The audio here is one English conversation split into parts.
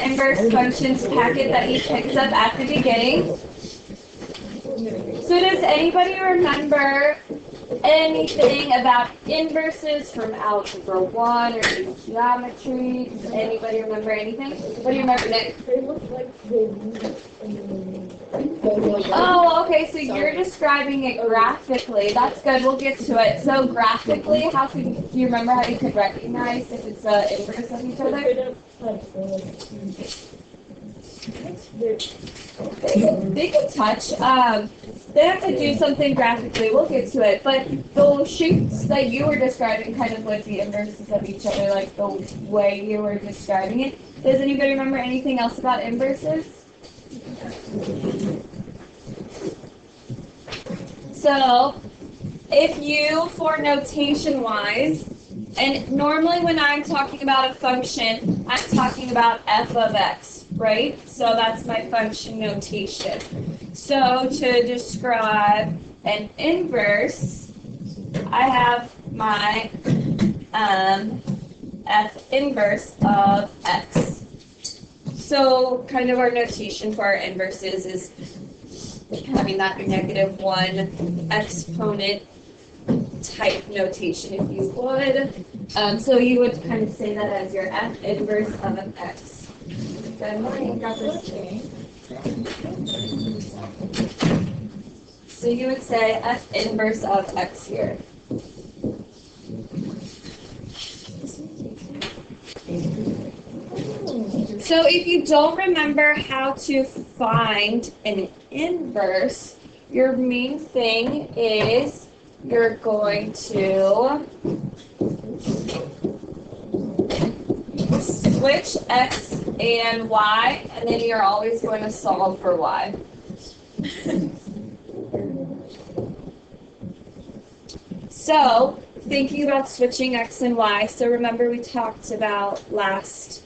inverse functions packet that you picked up at the beginning. So does anybody remember anything about inverses from Algebra 1 or geometry? Does anybody remember anything? What do you remember, Nick? They look like Oh, okay, so you're describing it graphically. That's good, we'll get to it. So graphically, do you remember how you could recognize if it's an inverse of each other? They can touch. They have to do something graphically. We'll get to it. But those shapes that you were describing kind of like the inverses of each other, like the way you were describing it. Does anybody remember anything else about inverses? So, if you, for notation-wise, and normally when I'm talking about a function, I'm talking about f of x, right? So that's my function notation. So to describe an inverse, I have my f inverse of x. So kind of our notation for our inverses is having that -1 exponent type notation, if you would. So you would kind of say that as your f inverse of x. Good morning, Dr. King. So you would say f inverse of x here. So if you don't remember how to find an inverse, your main thing is you're going to switch x and y, and then you're always going to solve for y. So, thinking about switching x and y, so remember we talked about last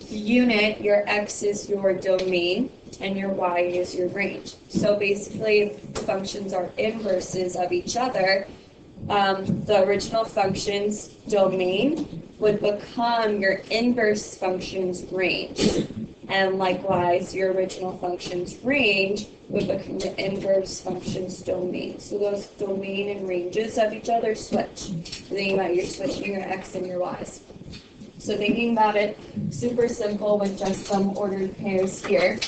unit, your x is your domain, and your y is your range. So basically, if functions are inverses of each other, the original function's domain would become your inverse function's range. And likewise, your original function's range would become the inverse function's domain. So those domain and ranges of each other switch. Thinking about you're switching your x and your y's. So thinking about it, super simple with just some ordered pairs here.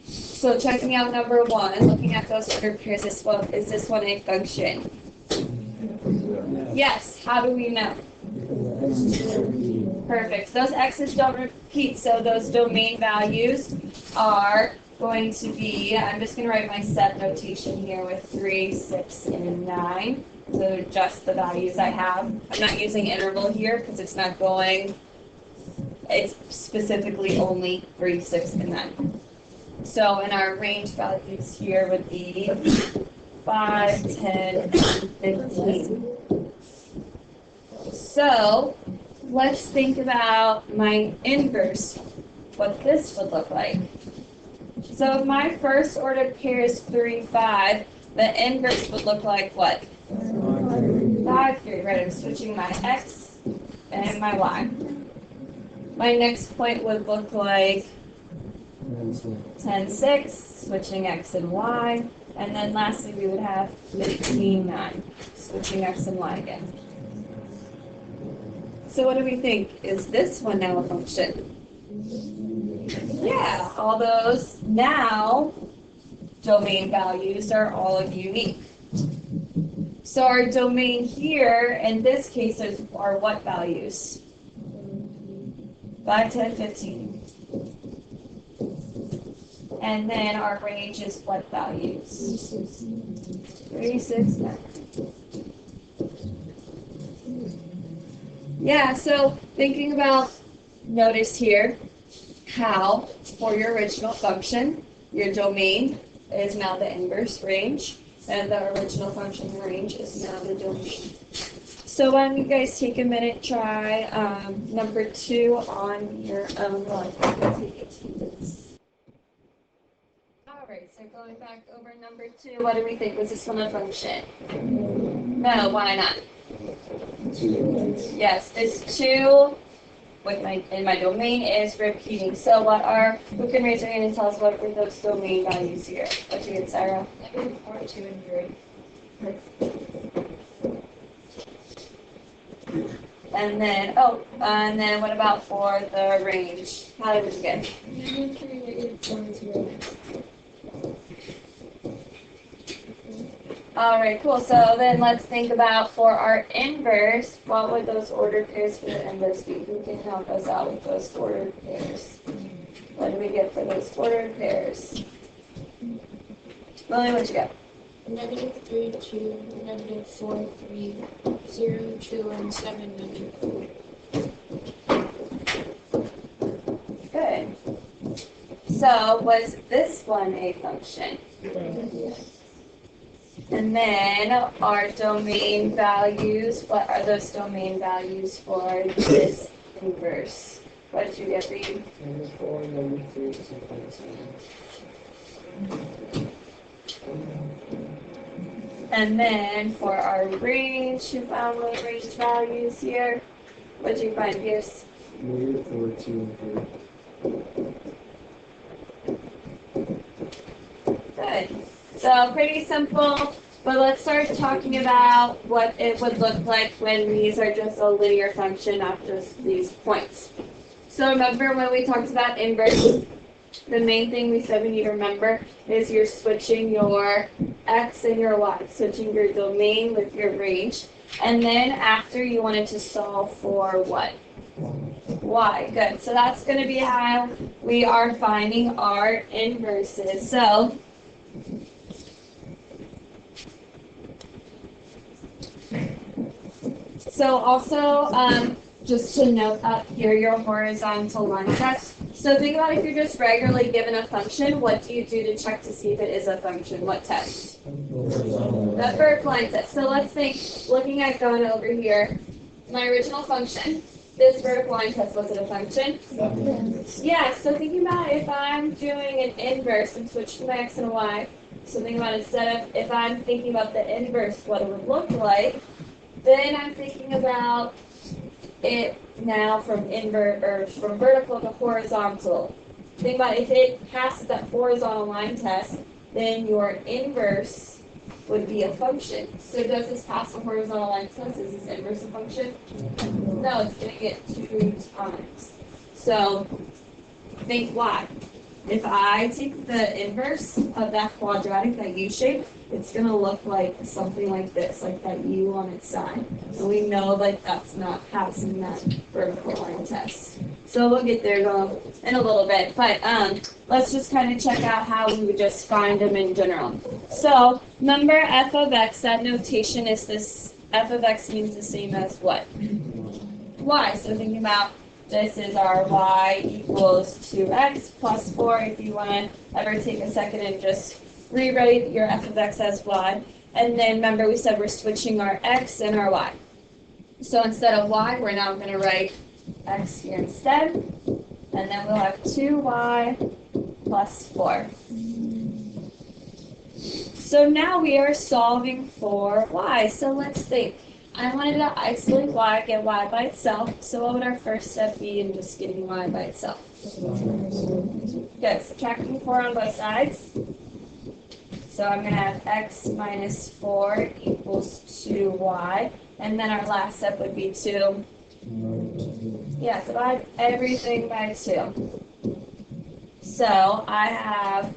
So checking out number 1, looking at those ordered pairs, is this one a function? Yes. How do we know? Perfect. Those x's don't repeat, so those domain values are going to be, I'm just going to write my set notation here with 3, 6, and 9. So just the values I have. I'm not using interval here because it's not going, it's specifically only 3, 6, and 9. So in our range values here would be 5, 10, 15. So let's think about my inverse, what this would look like. So if my first ordered pair is 3, 5, the inverse would look like what? 5, 3, right? I'm switching my x and my y. My next point would look like 10, 6, switching x and y. And then lastly, we would have 15, 9, switching x and y again. So what do we think? Is this one now a function? Yeah, all those now domain values are all unique. So our domain here, in this case, are what values? 5, 10, 15. And then our range is what values? 3, 6, 9. Yeah, so thinking about, notice here, how for your original function, your domain is now the inverse range, and the original function range is now the domain. So why don't you guys take a minute, try number 2 on your own one. Alright, so going back over number 2, what do we think? Was this one a function? No, why not? Yes, this 2 with my domain is repeating. So who can raise their hand and tell us what were those domain values here? What you get, Sarah? R2 and 3. And then what about for the range? How did you get? All right, cool. So then let's think about for our inverse, what would those ordered pairs for the inverse be? Who can help us out with those ordered pairs? What do we get for those ordered pairs? Lily, what'd you get? -3, 2, -4, 3, 0, 2, and 7, -4. Good. So was this one a function? Yes. And then our domain values, what are those domain values for this inverse? What did you get, Reed? -4, -3, 7. And then for our range, who found those range values here? What did you find, Pierce? -4, 2, and 3. Good. So pretty simple, but let's start talking about what it would look like when these are just a linear function, not just these points. So remember when we talked about inverse, the main thing we said we need to remember is you're switching your x and your y, switching your domain with your range. And then after you wanted to solve for what? Y. Good. So that's going to be how we are finding our inverses. So also, just to note up here, your horizontal line test. So think about if you're just regularly given a function, what do you do to check to see if it is a function? What test? That vertical line test. So let's think, looking at going over here, my original function, this vertical line test, was it a function? Yeah, so thinking about if I'm doing an inverse and switching my x and y, so think about instead of, if I'm thinking about the inverse, what it would look like, then I'm thinking about it now from from vertical to horizontal. Think about if it passes that horizontal line test, then your inverse would be a function. So does this pass the horizontal line test? Is this inverse a function? No, it's doing it 2 times. So think why? If I take the inverse of that quadratic, that U shape, it's going to look like something like this, like that U on its side. And we know like that's not passing that vertical line test. So we'll get there in a little bit. But let's just kind of check out how we would just find them in general. So remember f of x, that notation is this, f of x means the same as what? Y. So thinking about this is our y equals 2x plus 4. If you want to ever take a second and just rewrite your f of x as y. And then remember we said we're switching our x and our y. So instead of y, we're now going to write x here instead. And then we'll have 2y plus 4. So now we are solving for y. So let's think. I wanted to isolate y, get y by itself. So what would our first step be in just getting y by itself? Good. Subtracting 4 on both sides. So I'm going to have x minus 4 equals 2y. And then our last step would be 2. Yeah, divide everything by 2. So I have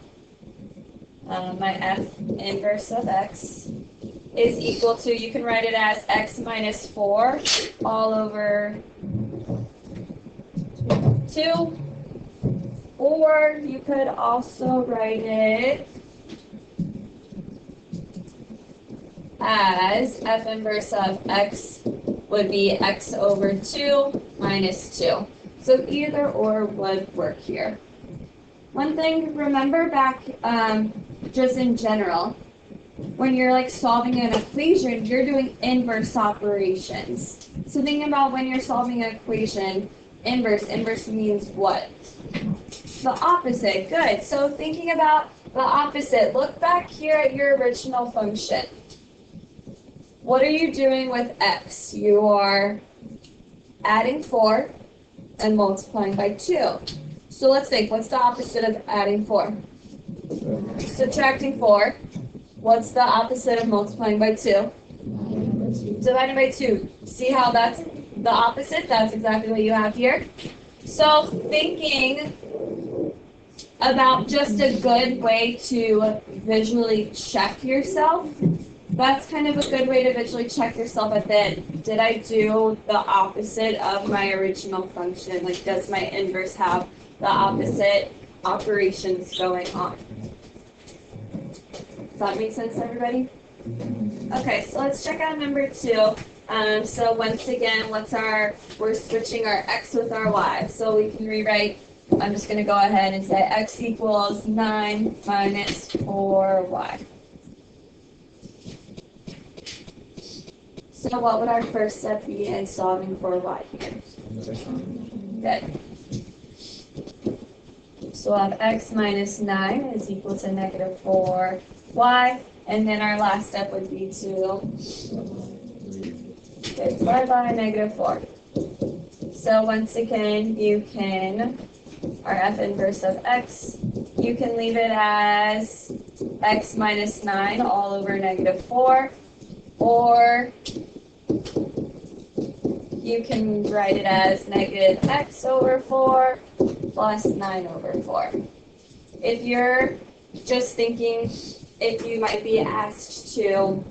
my f inverse of x is equal to, you can write it as x minus 4 all over 2. Or you could also write it as f inverse of x would be x over 2 minus 2. So either or would work here. One thing, remember back just in general, when you're like solving an equation, you're doing inverse operations. So think about when you're solving an equation, inverse means what? The opposite. Good. So thinking about the opposite, look back here at your original function. What are you doing with x? You are adding 4 and multiplying by 2. So let's think, what's the opposite of adding 4? Subtracting 4. What's the opposite of multiplying by 2? Divided by 2. See how that's the opposite? That's exactly what you have here. So thinking about just a good way to visually check yourself, that's kind of a good way to visually check yourself at the end. Did I do the opposite of my original function? Like, does my inverse have the opposite operations going on? Does that make sense, everybody? Okay, so let's check out number 2. So once again, we're switching our x with our y. So we can rewrite, I'm just going to go ahead and say x equals 9 minus 4y. So what would our first step be in solving for y here? Good. So we'll have x minus 9 is equal to negative 4y. And then our last step would be to divide by negative 4. So once again, you can, our f inverse of x, you can leave it as x minus 9 all over negative 4, or you can write it as negative x over 4 plus 9 over 4. If you're just thinking, if you might be asked to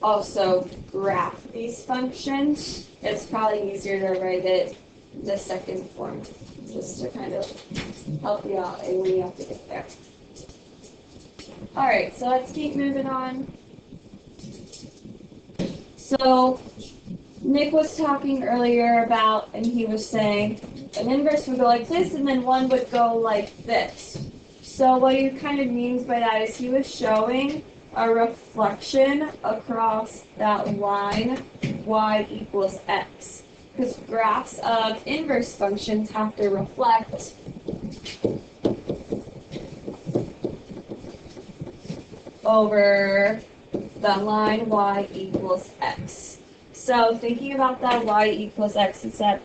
also graph these functions, it's probably easier to write it the second form, just to kind of help you out when you have to get there. All right, so let's keep moving on. So Nick was talking earlier about, and he was saying, an inverse would go like this, and then one would go like this. So what he kind of means by that is he was showing a reflection across that line y equals x. Because graphs of inverse functions have to reflect over the line y equals x. So thinking about that y equals x, it's that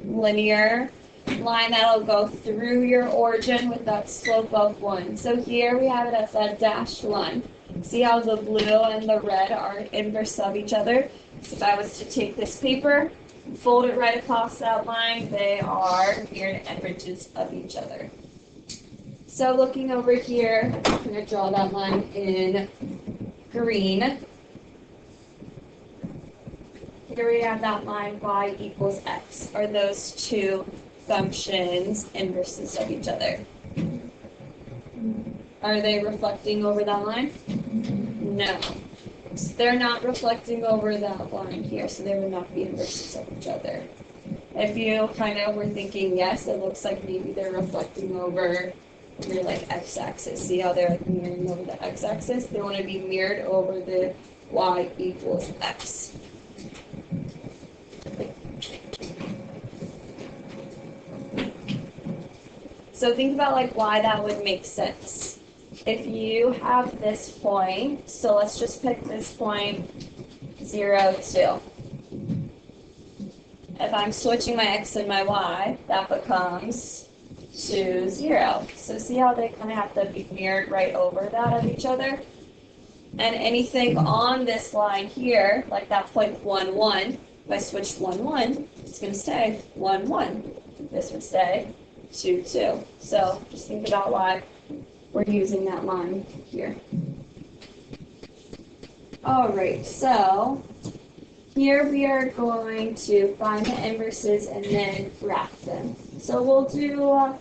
linear line that'll go through your origin with that slope of 1. So here we have it as that dashed line. See how the blue and the red are inverse of each other? So if I was to take this paper, fold it right across that line, they are mirrored images of each other. So looking over here, I'm going to draw that line in green. Here we have that line y equals x. Are those two functions inverses of each other? Are they reflecting over that line? No. So they're not reflecting over that line here, so they would not be inverses of each other. If you kind of were thinking yes, it looks like maybe they're reflecting over your like x-axis. See how they're like mirroring over the x-axis? They want to be mirrored over the y equals x. So think about like why that would make sense. If you have this point, so let's just pick this point 0, 2. If I'm switching my x and my y, that becomes 2, 0. So see how they kind of have to be mirrored right over that of each other? And anything on this line here, like that point 1, 1, if I switched 1, 1, it's going to stay 1, 1. This would stay 2, 2. So just think about why we're using that line here. All right, so here we are going to find the inverses and then graph them. So we'll do,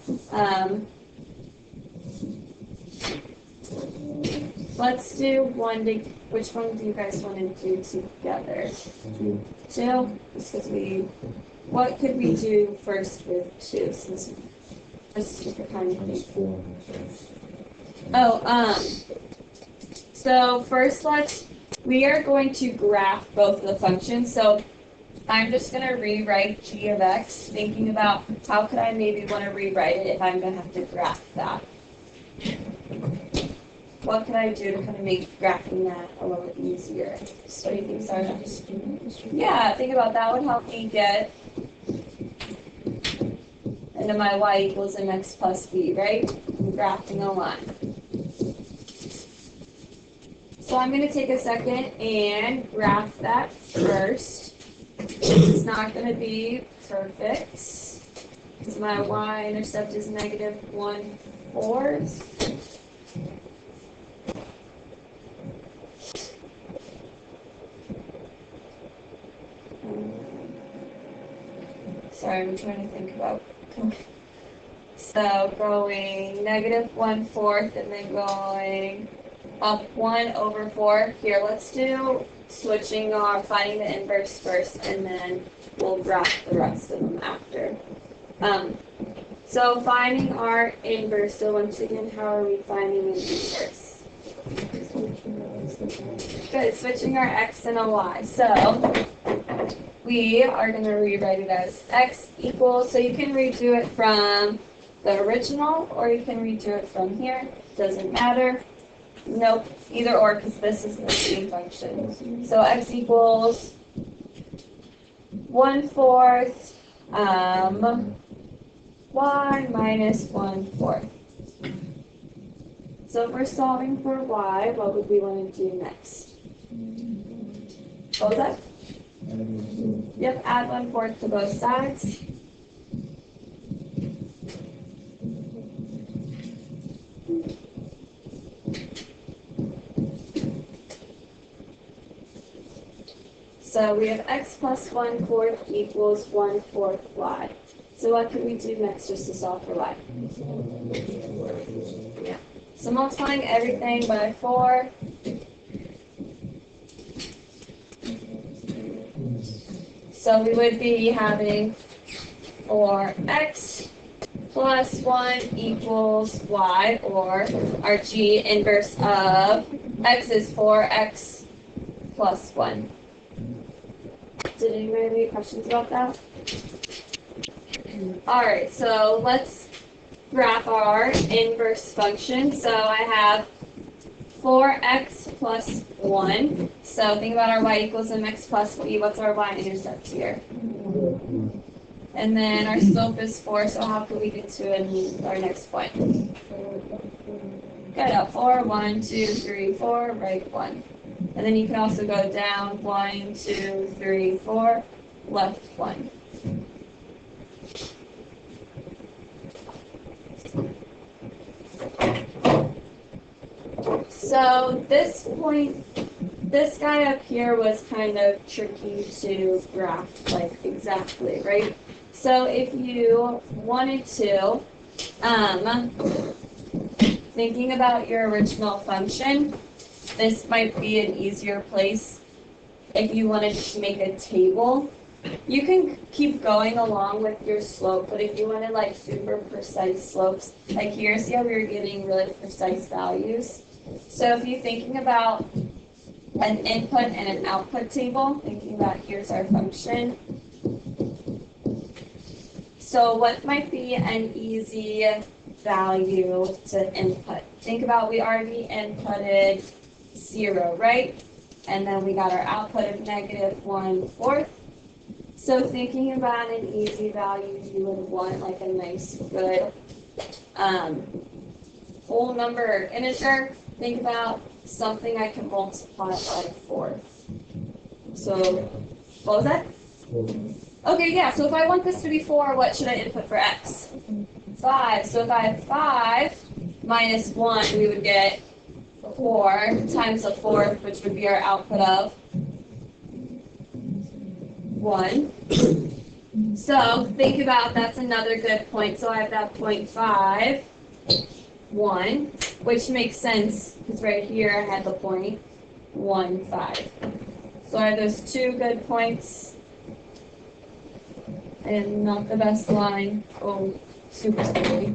let's do one to, which one do you guys want to do together? 2? Just because what could we do first with 2? Since this is the kind of thing. So first we are going to graph both of the functions. So I'm just going to rewrite g of x, thinking about how could I maybe want to rewrite it if I'm going to have to graph that. What can I do to kind of make graphing that a little easier? So you think, Sarah? Yeah, think about that would help me get and then my y equals mx plus b, right? I'm graphing a line. So I'm going to take a second and graph that first. It's not going to be perfect because my y-intercept is negative 1/4. Sorry, I'm trying to think about. So going negative 1/4 and then going up 1/4. Here, let's do switching or finding the inverse first, and then we'll graph the rest of them after. So finding our inverse. So once again, how are we finding an inverse? Good, switching our x and a y. So we are going to rewrite it as x equals, so you can redo it from the original or you can redo it from here. Doesn't matter. Nope, either or, because this is the same function. So x equals 1/4 y minus 1/4. So if we're solving for y, what would we want to do next? What was that? Yep, add 1/4 to both sides. So we have x plus 1/4 equals 1/4 y. So what can we do next just to solve for y? Yeah. So multiplying everything by 4. So we would be having 4x plus 1 equals y, or our g inverse of x is 4x plus 1. Did anybody have any questions about that? Alright, so let's graph our inverse function. So I have 4x plus 1. So think about our y equals mx plus b. What's our y-intercept here? And then our slope is 4, so how can we get to our next point? Good, up 4, 1, 2, 3, 4, right 1. And then you can also go down 1, 2, 3, 4, left 1. So this point, this guy up here was kind of tricky to graph, like exactly, right? So if you wanted to, thinking about your original function, this might be an easier place if you wanted to make a table. You can keep going along with your slope, but if you wanted like super precise slopes, like here, see how we were getting really precise values? So if you're thinking about an input and an output table, thinking about here's our function. So what might be an easy value to input? Think about we already inputted 0, right? And then we got our output of negative 1/4. So thinking about an easy value, you would want like a nice, good whole number or integer. Think about something I can multiply by 4. So what was that? Okay, yeah, so if I want this to be 4, what should I input for x? 5. So if I have 5 minus 1, we would get 4 times the 4th, which would be our output of 1. So think about, that's another good point. So I have that 0.5, 1, which makes sense because right here I had the 0.15. So I have those 2 good points. And not the best line. Oh, super scary.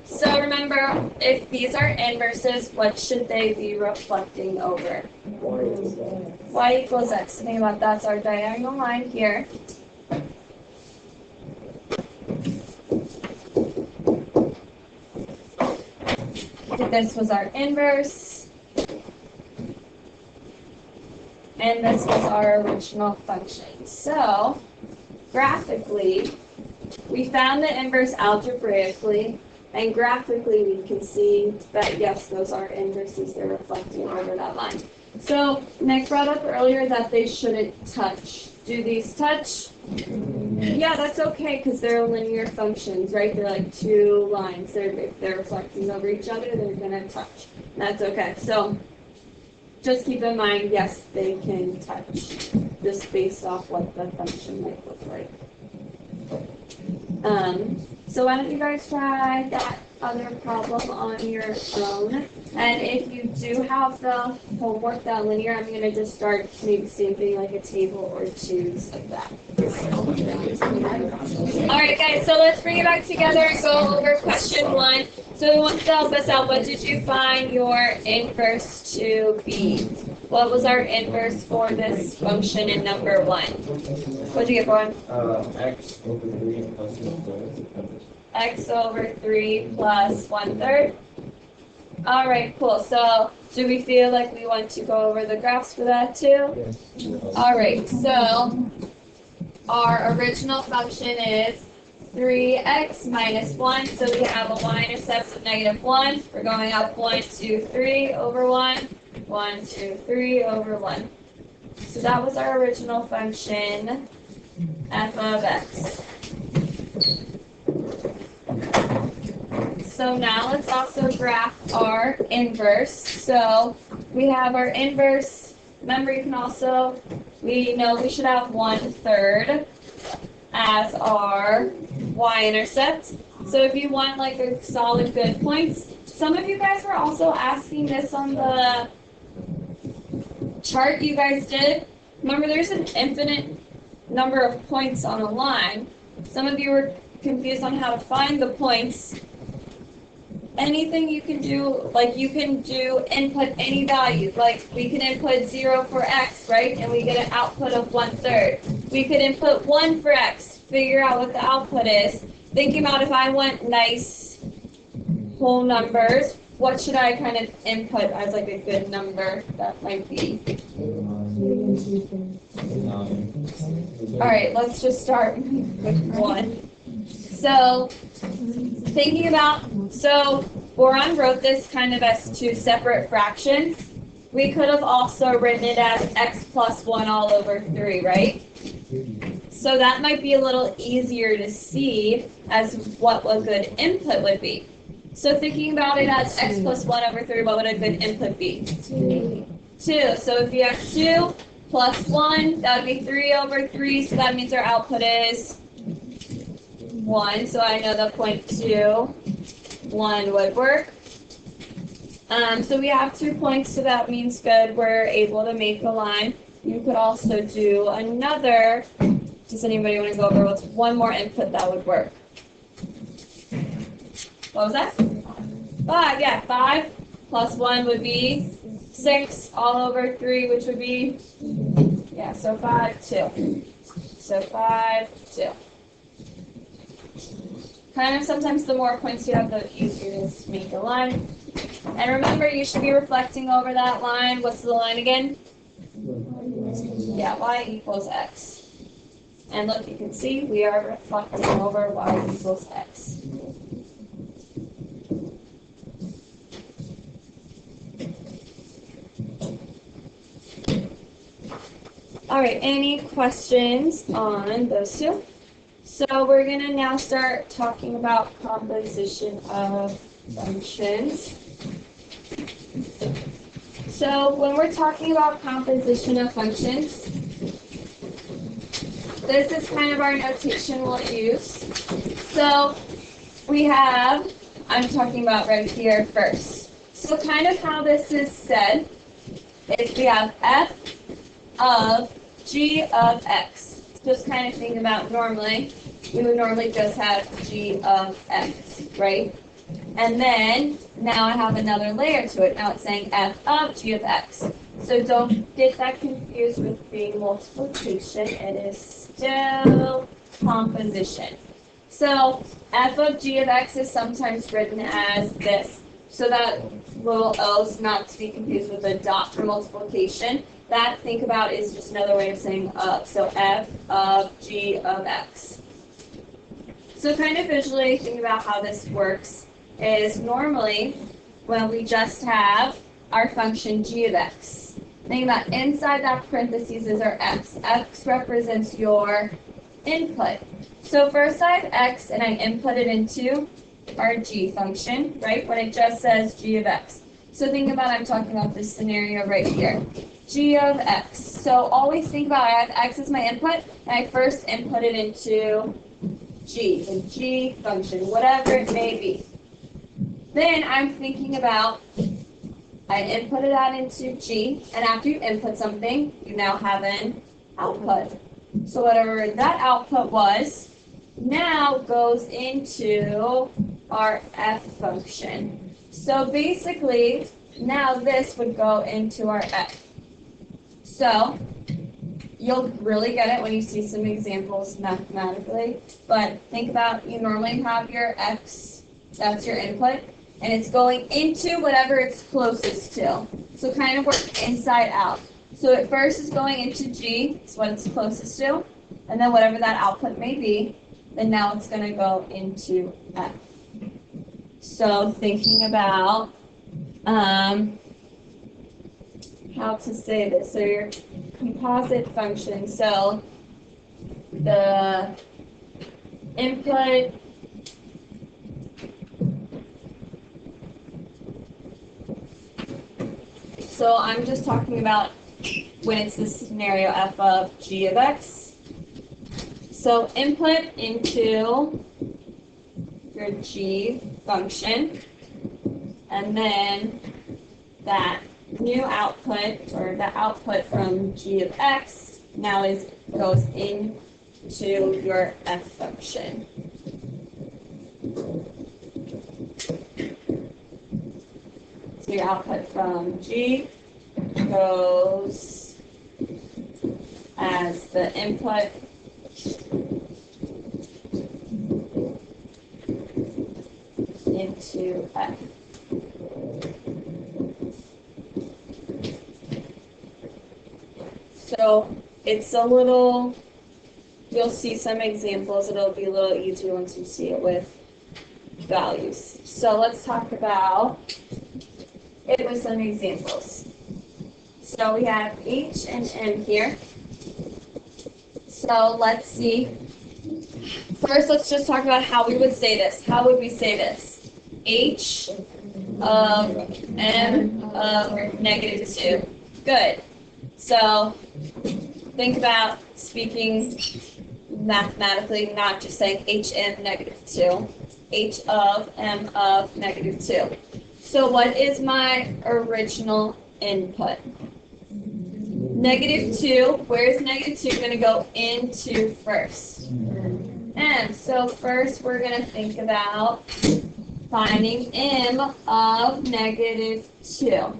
So remember, if these are inverses, what should they be reflecting over? Y equals x. Think about that's our diagonal line here. This was our inverse. and this was our original function. So, graphically, we found the inverse algebraically, and graphically we can see that yes, those are inverses, they're reflecting over that line. So, Nick brought up earlier that they shouldn't touch. Do these touch? Yeah, that's okay because they're linear functions, right? They're like two lines. If they're reflecting over each other, they're going to touch. That's okay. So just keep in mind, yes, they can touch, just based off what the function might look like. So why don't you guys try that other problem on your own? And if you do have the homework that linear, I'm going to just start maybe something like a table or twos of that. All right, guys, so let's bring it back together and go over question 1. So who wants to help us out? What did you find your inverse to be? What was our inverse for this function in number 1? What did you get, Brian? X over 3 plus 1/3. X over 3 plus 1/3. All right, cool. So do we feel like we want to go over the graphs for that too? Yes. All right, so our original function is 3x minus 1. So we have a y-intercept of -1. We're going up 1, 2, 3 over 1. 1, 2, 3 over 1. So that was our original function, f of x. So now let's also graph our inverse. So we have our inverse. Remember, you can also, we know we should have 1/3 as our y-intercept. So if you want like a solid good points, some of you guys were also asking this on the chart you guys did. Remember, there's an infinite number of points on a line. Some of you were confused on how to find the points. Anything you can do, like you can do input any value. Like we can input 0 for x, right? And we get an output of 1/3. We could input 1 for x, figure out what the output is. Thinking about if I want nice whole numbers, what should I kind of input as like a good number that might be? All right, let's just start with 1. So, thinking about, so Boron wrote this kind of as 2 separate fractions. We could have also written it as x plus 1 all over 3, right? So that might be a little easier to see as what a good input would be. So thinking about it as x plus 1 over 3, what would a good input be? 2. So if you have 2 plus 1, that would be 3 over 3, so that means our output is 1, so I know that 0.2, 1 would work. So we have 2 points, so that means good. We're able to make a line. You could also do another. Does anybody want to go over what's one more input that would work? What was that? 5, yeah, 5 plus 1 would be 6 all over 3, which would be, yeah, so 5, 2. So 5, 2. Kind of sometimes the more points you have, the easier it is to make a line. And remember, you should be reflecting over that line. What's the line again? Yeah, y equals x. And look, you can see we are reflecting over y equals x. All right, any questions on those two? So we're going to now start talking about composition of functions. So when we're talking about composition of functions, this is kind of our notation we'll use. So we have, I'm talking about right here first. So kind of how this is said is we have f of g of x. Just kind of think about normally, we would normally just have g of x, right? And then, now I have another layer to it. Now it's saying f of g of x. So don't get that confused with being multiplication. It is still composition. So f of g of x is sometimes written as this. So that little O is not to be confused with a dot for multiplication. That, think about, is just another way of saying of. So f of g of x. So kind of visually think about how this works is normally when we just have our function g of x. Think about inside that parentheses is our x. X represents your input. So first I have x and I input it into our g function, right? When it just says g of x. So think about, I'm talking about this scenario right here. G of x. So always think about, I have x as my input, and I first input it into g, the g function, whatever it may be. Then I'm thinking about, I inputted that into g, and after you input something, you now have an output. So whatever that output was, now goes into our f function. So basically, now this would go into our f. So you'll really get it when you see some examples mathematically, but think about, you normally have your x, that's your input, and it's going into whatever it's closest to. So kind of work inside out. So at first it's going into g, it's what it's closest to, and then whatever that output may be, then now it's going to go into f. So thinking about how to say this. So your composite function. So the input so I'm just talking about when it's the scenario f of g of x. So input into your g function, and then that new output, or the output from g of x, now goes into your f function. So your output from g goes as the input into f. So it's a little, you'll see some examples, it'll be a little easier once you see it with values. So let's talk about it with some examples. So we have h and m here. So let's see. First, let's just talk about how we would say this. How would we say this? H of m of -2. Good. So think about speaking mathematically, not just saying hm -2. H of m of -2. So what is my original input? -2. Where's -2 going to go into first? M. So first we're going to think about finding m of -2.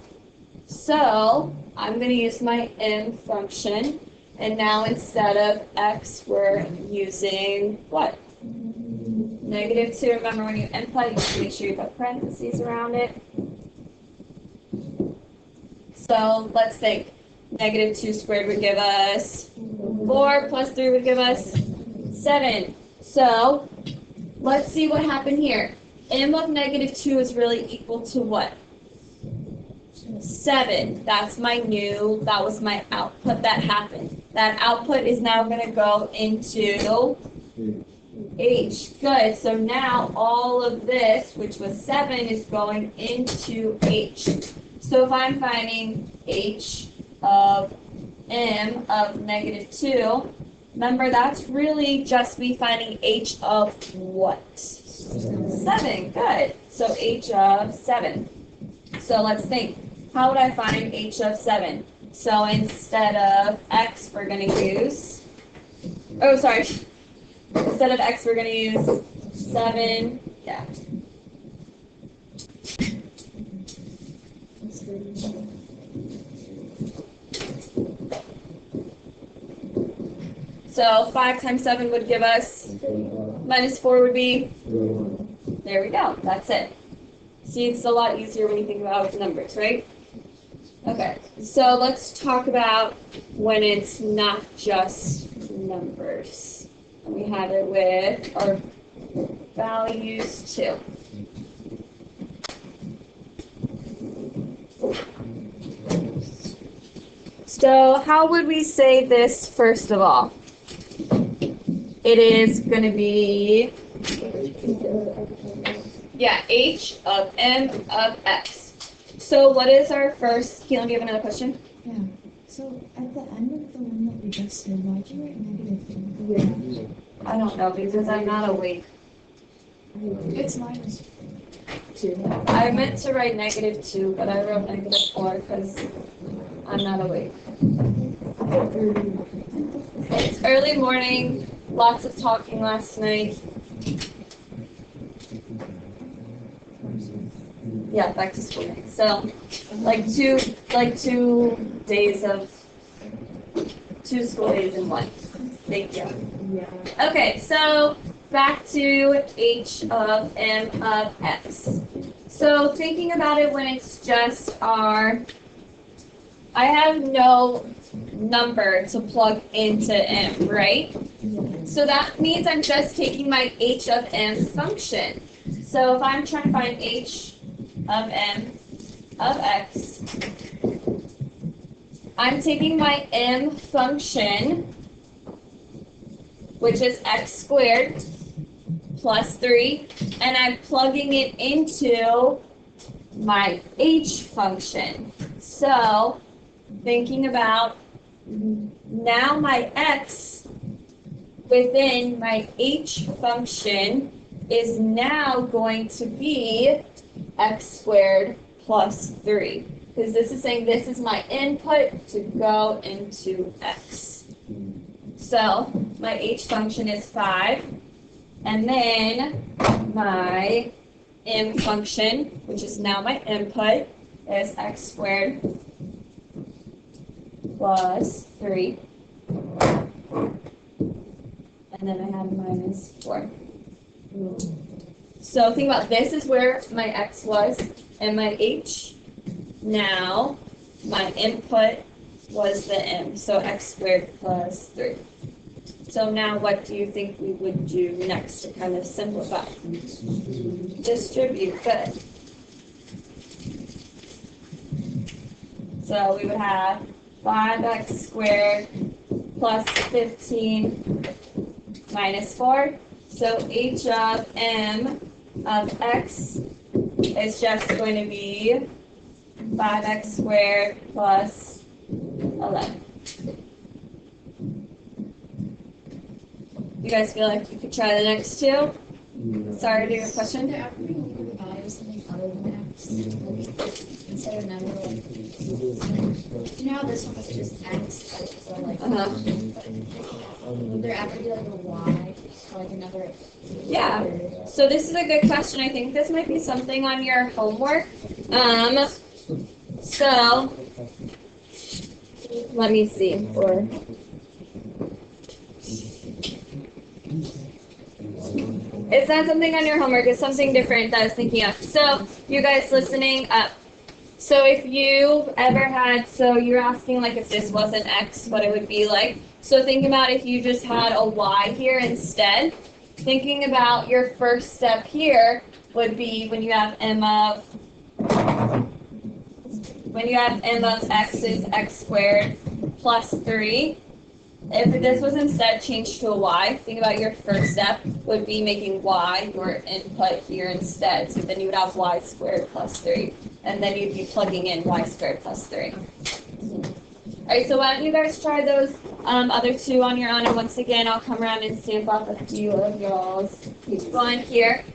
So I'm going to use my m function, and now instead of x, we're using what? -2. Remember, when you input, you have to make sure you put parentheses around it. So let's think. -2 squared would give us 4, plus 3 would give us 7. So let's see what happened here. M of -2 is really equal to what? 7. That's my new, that was my output that happened. That output is now going to go into H. Good. So now all of this, which was 7, is going into H. So if I'm finding H of m of -2, remember that's really just me finding H of what? 7. Good. So H of 7. So let's think. How would I find H of 7? So instead of x, we're going to use, oh, sorry. Instead of x, we're going to use 7. Yeah. So 5 times 7 would give us, -4 would be, there we go, that's it. See, it's a lot easier when you think about numbers, right? Okay, so let's talk about when it's not just numbers. And we have it with our values too. So how would we say this first of all? It is going to be, yeah, h of m of x. So what is our first, Keelan, do you have another question? Yeah. So at the end of the one that we just did, why'd you write -4? Yeah. I don't know because I'm not awake. It's minus 2. I meant to write -2, but I wrote -4 because I'm not awake. It's early morning, lots of talking last night. Yeah, back to school day. So, like two days of 2 school days in one. Thank you. Yeah. Okay, so back to h of m of x. So thinking about it when it's just our, I have no number to plug into m, right? So that means I'm just taking my h of m function. So if I'm trying to find h of m of x, I'm taking my m function, which is x squared plus 3, and I'm plugging it into my h function. So thinking about now my x within my h function is now going to be x squared plus 3. Because this is saying this is my input to go into x. So my h function is 5. And then my m function, which is now my input, is x squared plus 3. And then I have minus 4. So think about this is where my x was and my h. Now my input was the m, so x squared plus 3. So now what do you think we would do next to kind of simplify? Distribute, good. So we would have 5x squared plus 15 minus 4. So h of m of x is just going to be 5x squared plus 11. You guys feel like you could try the next two? Sorry, do you have a question? Yeah, after we look at the value of something other than x, like, instead of number, like, you know how this one was just x, like, so like, would there ever be like a y, or like another? Yeah. So this is a good question. I think this might be something on your homework. So let me see. Or it's not something on your homework. It's something different that I was thinking of. So you guys listening up. So if you've ever had, so you're asking like if this wasn't x, what it would be like. So think about if you just had a y here instead. Thinking about your first step here would be when you have m of x is x squared plus 3. If this was instead changed to a y, think about your first step would be making y your input here instead. So then you would have y squared plus 3. And then you'd be plugging in y squared plus 3. Alright, so why don't you guys try those other two on your own, and once again I'll come around and stamp off a few of y'all's. Keep going here.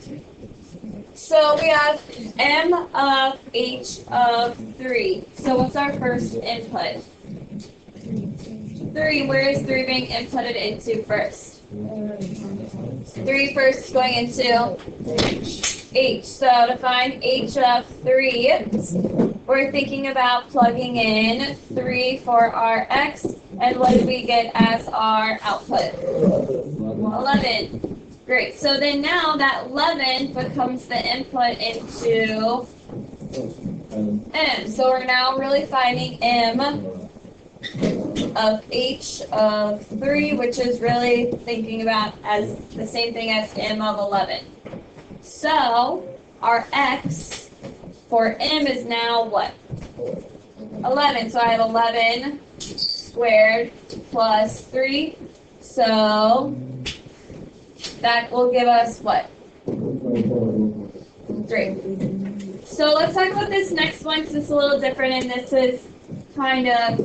So we have m of h of 3. So what's our first input? 3. Where is 3 being inputted into first? 3 first going into h. So to find h of 3, we're thinking about plugging in 3 for our x, and what did we get as our output? 11. Great. So then now that 11 becomes the input into M. So we're now really finding M of H of 3, which is really thinking about as the same thing as M of 11. So our X for M is now what? 11. So I have 11 squared plus 3. So that will give us what? 3. So let's talk about this next one because it's a little different, and this is kind of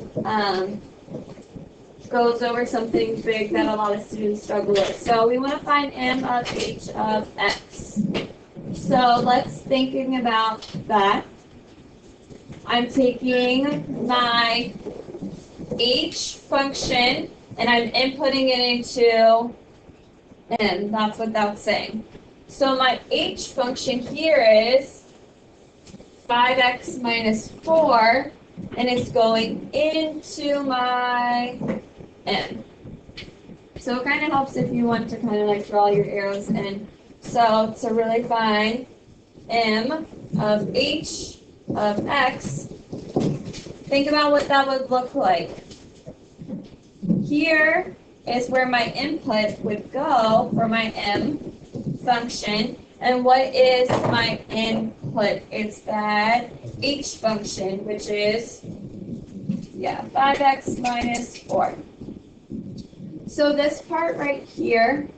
goes over something big that a lot of students struggle with. So we want to find M of H of X. So let's thinking about that. I'm taking my H function and I'm inputting it into M. That's what that's saying. So my H function here is 5x minus 4, and it's going into my M. So it kind of helps if you want to kind of like draw your arrows in. So to really find M of H of X, think about what that would look like. Here is where my input would go for my M function. And what is my input? It's that H function, which is, 5x minus 4. So this part right here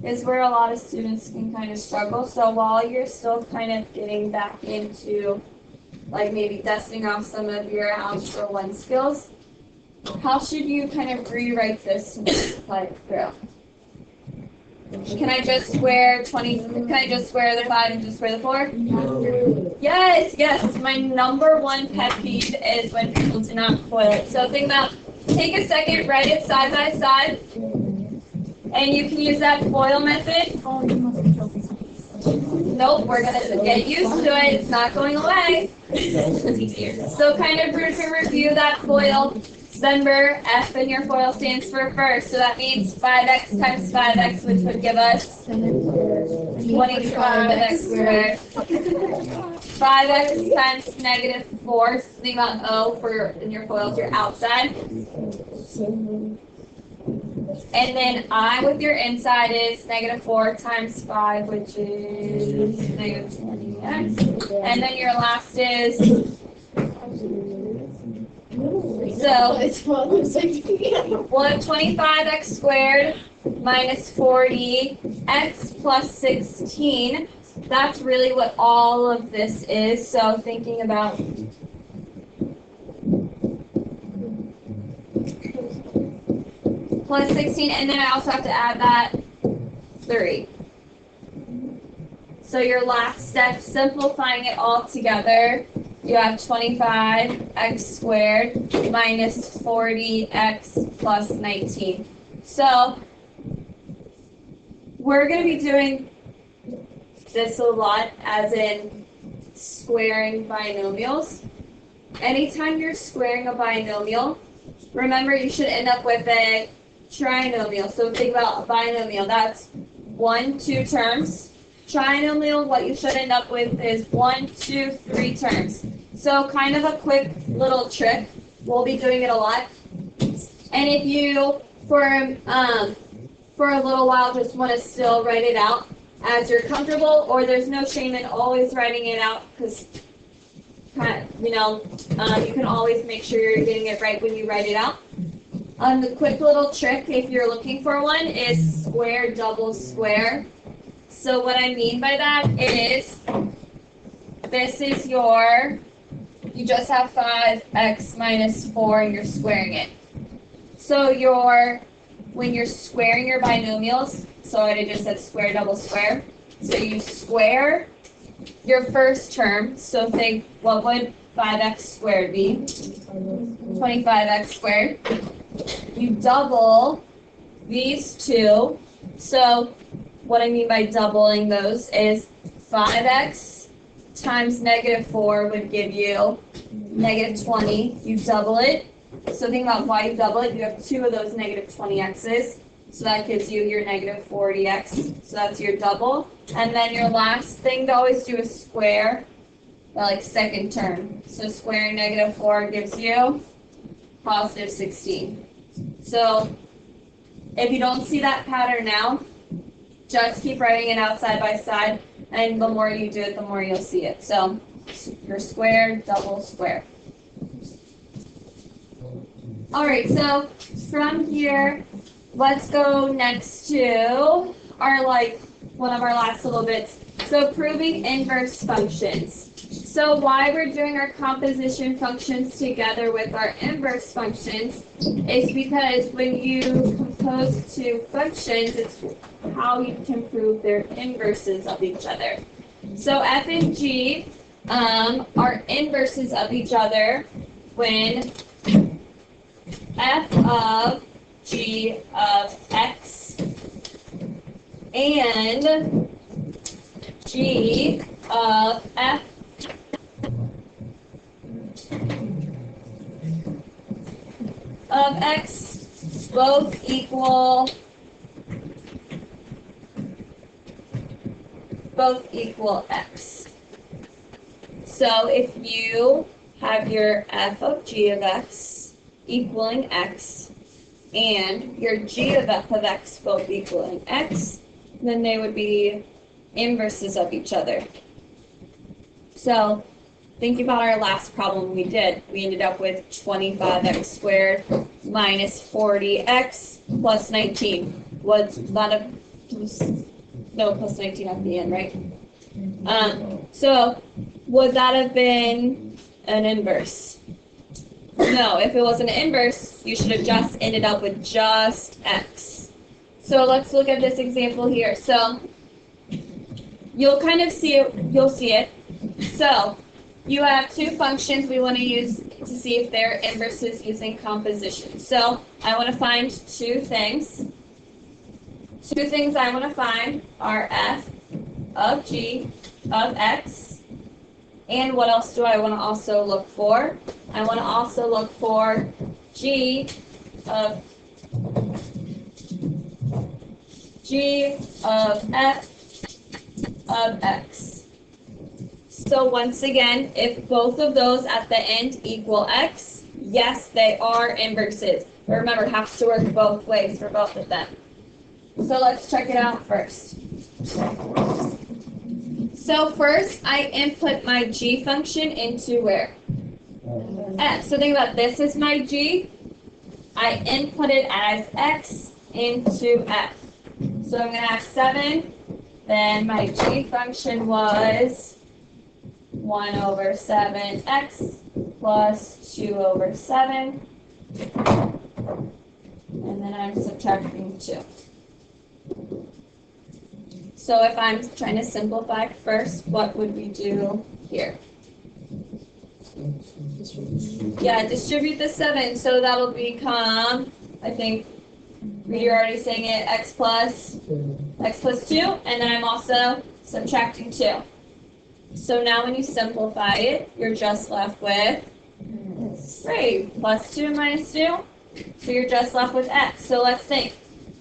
is where a lot of students can kind of struggle. So while you're still kind of getting back into, like maybe dusting off some of your Algebra 1 skills, how should you kind of rewrite this to multiply it through? Can I just square 20? Can I just square the 5 and just square the 4? Yes. My number one pet peeve is when people do not FOIL it. So think about, take a second, write it side by side, and you can use that FOIL method. Nope, we're gonna get used to it. It's not going away. So kind of to review that FOIL. Remember, F in your FOIL stands for first, so that means 5x times 5x, which would give us 25x squared. 5x times negative 4, so think about O for in your FOIL, your outside. And then I with your inside is negative 4 times 5, which is negative 20x. And then your last is, so it's 25x squared minus 40x plus 16. That's really what all of this is. So thinking about plus 16, and then I also have to add that 3. So your last step, simplifying it all together, you have 25x squared minus 40x plus 19. So we're going to be doing this a lot, as in squaring binomials. Anytime you're squaring a binomial, remember you should end up with a trinomial. So think about a binomial. That's 1, 2 terms. Trinomial, what you should end up with is 1, 2, 3 terms. So kind of a quick little trick. We'll be doing it a lot. And if you, for a little while, just want to still write it out as you're comfortable, or there's no shame in always writing it out, because you can always make sure you're getting it right when you write it out. The quick little trick, if you're looking for one, is square, double square. So what I mean by that is, this is you just have 5x minus 4 and you're squaring it. So when you're squaring your binomials, so I just said square, double square. So you square your first term. So think, what would 5x squared be? 25x squared. You double these two. So what I mean by doubling those is 5x times negative 4 would give you negative 20. You double it. So think about why you double it. You have 2 of those negative 20x's. So that gives you your negative 40x. So that's your double. And then your last thing to always do is square like second term. So squaring negative 4 gives you positive 16. So if you don't see that pattern now, just keep writing it out side by side, and the more you do it, the more you'll see it. So your square, double square. All right, so from here, let's go next to our one of our last little bits. So proving inverse functions. So why we're doing our composition functions together with our inverse functions is because when you compose two functions, it's how you can prove their inverses of each other. So f and g are inverses of each other when f of g of x and g of f of x both equal x. So if you have your f of g of x equaling x and your g of f of x both equaling x, then they would be inverses of each other. So think about our last problem we did. We ended up with 25x squared minus 40x plus 19. Was that a no plus 19 at the end, right? So would that have been an inverse? No, if it was an inverse, you should have just ended up with just x. So let's look at this example here. So you'll kind of see it, you'll see it. So you have two functions we want to use to see if they're inverses using composition. So I want to find two things. Two things I want to find are f of g of x. And what else do I want to also look for? I want to also look for g of f of x. So once again, if both of those at the end equal x, yes, they are inverses. But remember, it has to work both ways for both of them. So let's check it out first. So first, I input my g function into where? F. So think about this is my g. I input it as x into f. So I'm going to have 7. Then my g function was 1 over 7x plus 2 over 7. And then I'm subtracting 2. So if I'm trying to simplify first, what would we do here? Yeah, distribute the 7. So that'll become, I think, you're already saying it, x plus 2. And then I'm also subtracting 2. So now when you simplify it, you're just left with, right, plus 2 minus 2. So you're just left with x. So let's think.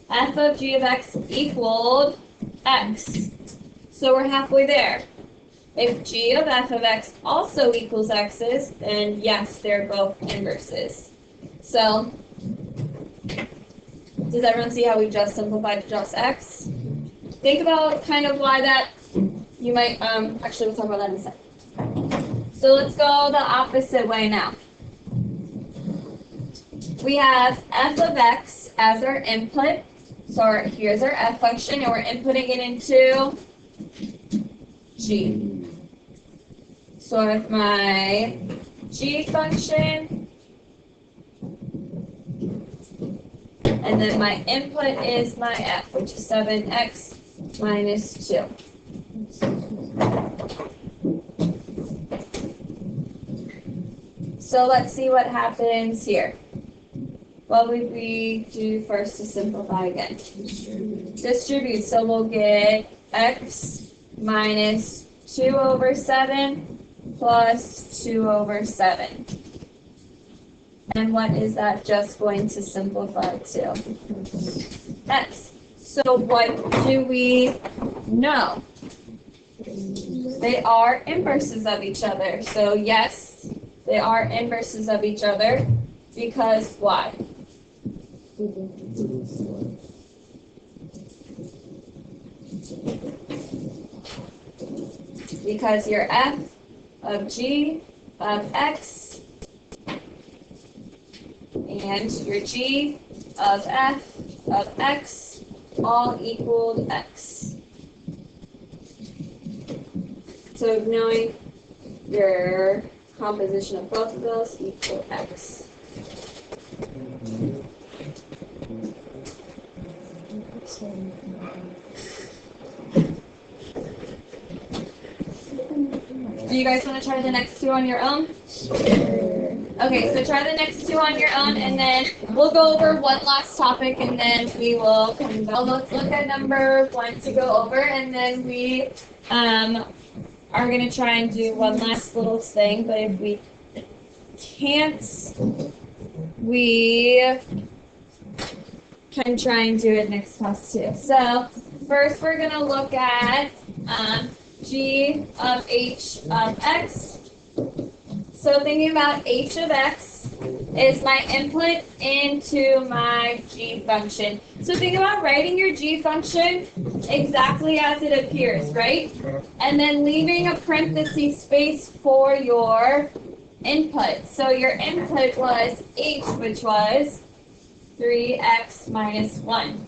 F of g of x equaled x. So we're halfway there. If g of f of x also equals x's, then yes, they're both inverses. So, does everyone see how we just simplified to just x? Think about kind of why that, you might, actually we'll talk about that in a second. So let's go the opposite way now. We have f of x as our input. So here's our f function, and we're inputting it into g. So if my g function, and then my input is my f, which is 7x minus 2. So let's see what happens here. What would we do first to simplify again? Distribute. So we'll get x minus 2 over 7 plus 2 over 7. And what is that just going to simplify to? X. So what do we know? They are inverses of each other. So yes, they are inverses of each other because why? Because your f of g of x and your g of f of x all equaled x. So knowing your composition of both of those equal x. Do you guys want to try the next two on your own? Okay, so try the next two on your own, and then we'll go over one last topic, and then we will come back. Let's look at number 1 to go over, and then we are going to try and do one last little thing, but if we can't, we can try and do it next class too. So first we're going to look at g of h of x. So thinking about h of x is my input into my g function. So think about writing your g function exactly as it appears, right? And then leaving a parenthesis space for your input. So your input was h, which was 3x minus 1.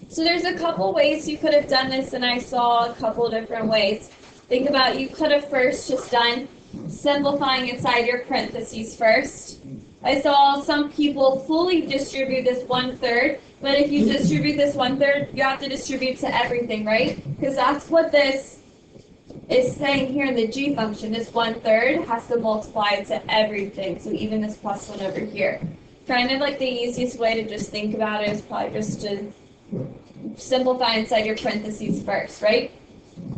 So there's a couple ways you could have done this, and I saw a couple different ways. Think about, you could have first just done simplifying inside your parentheses first. I saw some people fully distribute this 1/3, but if you distribute this 1/3, you have to distribute to everything, right? Because that's what this is saying here in the g function. This 1/3 has to multiply to everything, so even this plus 1 over here. Kind of like the easiest way to just think about it is probably just to simplify inside your parentheses first, right?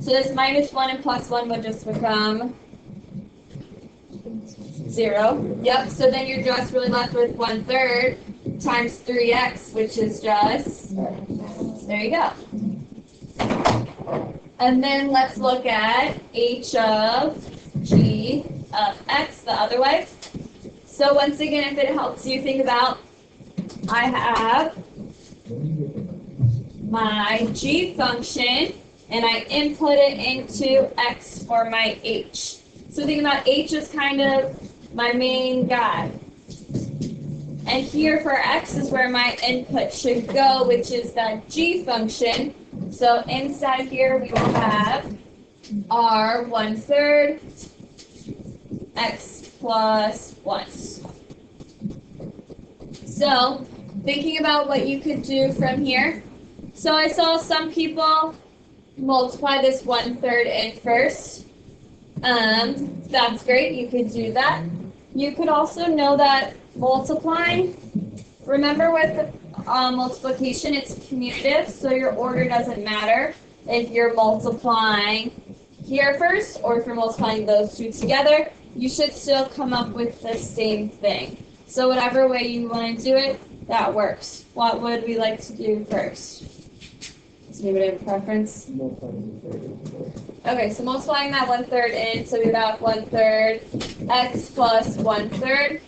So this minus 1 and plus 1 would just become 0. Yep, so then you're just really left with 1/3 times 3x, which is just, there you go. And then let's look at h of g of x the other way. So once again, if it helps you think about, I have my g function, and I input it into x for my h. So think about h is kind of my main guy. And here for x is where my input should go, which is that g function. So inside here we will have our 1/3 x plus 1. So thinking about what you could do from here. So I saw some people multiply this 1/3 in first. That's great, you could do that. You could also know that multiplying, remember with multiplication, it's commutative, so your order doesn't matter if you're multiplying here first or if you're multiplying those two together. You should still come up with the same thing. So whatever way you want to do it, that works. What would we like to do first? Does anybody have a preference? Okay, so multiplying that 1/3 in, so we have 1/3 x plus 1/3.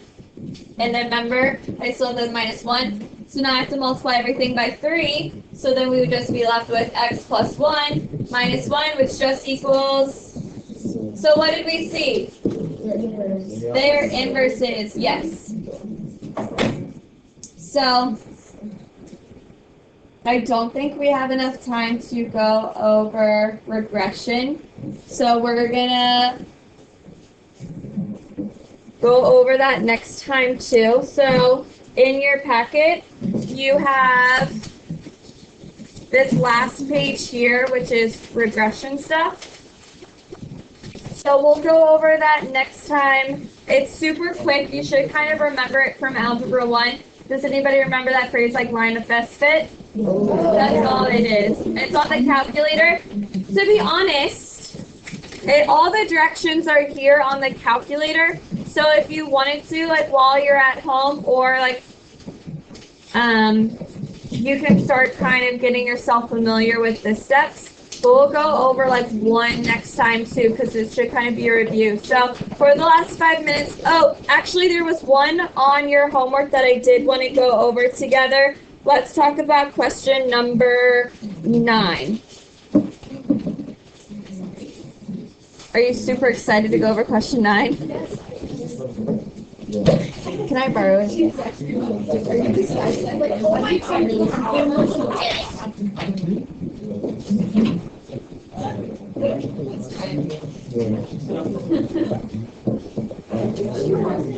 And then remember, I still have the minus 1. So now I have to multiply everything by 3. So then we would just be left with x plus 1 minus 1, which just equals. So what did we see? They're inverses, yes. So I don't think we have enough time to go over regression. So we're gonna go over that next time too. So in your packet, you have this last page here, which is regression stuff. So we'll go over that next time. It's super quick. You should kind of remember it from Algebra 1. Does anybody remember that phrase like line of best fit? That's all it is. It's on the calculator. To be honest, all the directions are here on the calculator. So if you wanted to, like while you're at home, or like you can start kind of getting yourself familiar with the steps. but we'll go over like one next time too, because this should kind of be a review. So for the last 5 minutes, oh, actually there was one on your homework that I did want to go over together. Let's talk about question number 9. Are you super excited to go over question 9? Can I borrow it?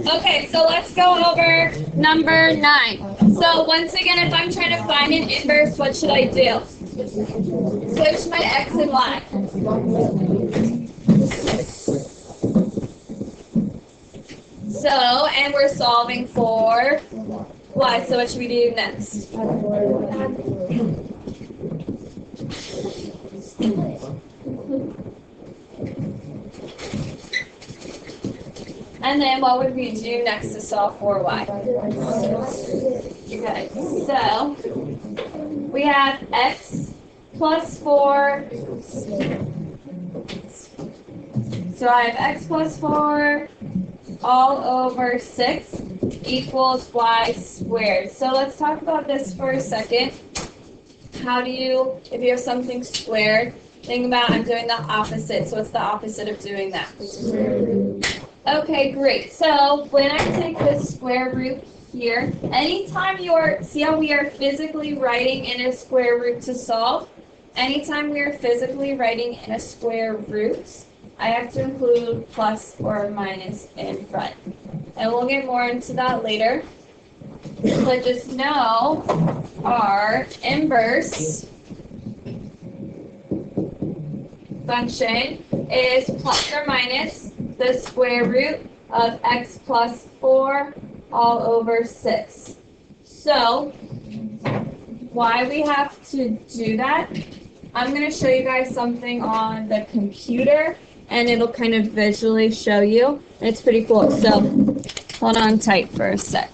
Okay, so let's go over number 9. So once again, if I'm trying to find an inverse, what should I do? Switch my x and y. So, and we're solving for y, so what should we do next? And then what would we do next to solve for y? Okay, so we have x plus 4. So I have x plus 4 all over 6 equals y squared. So let's talk about this for a second. How do you, if you have something squared, think about I'm doing the opposite. So what's the opposite of doing that? Okay, great. So when I take the square root here, anytime see how we are physically writing in a square root to solve? Anytime we are physically writing in a square root, I have to include plus or minus in front. And we'll get more into that later. But just know our inverse function is plus or minus the square root of x plus 4 all over 6. So why we have to do that, I'm going to show you guys something on the computer, and it'll kind of visually show you. It's pretty cool. So hold on tight for a sec.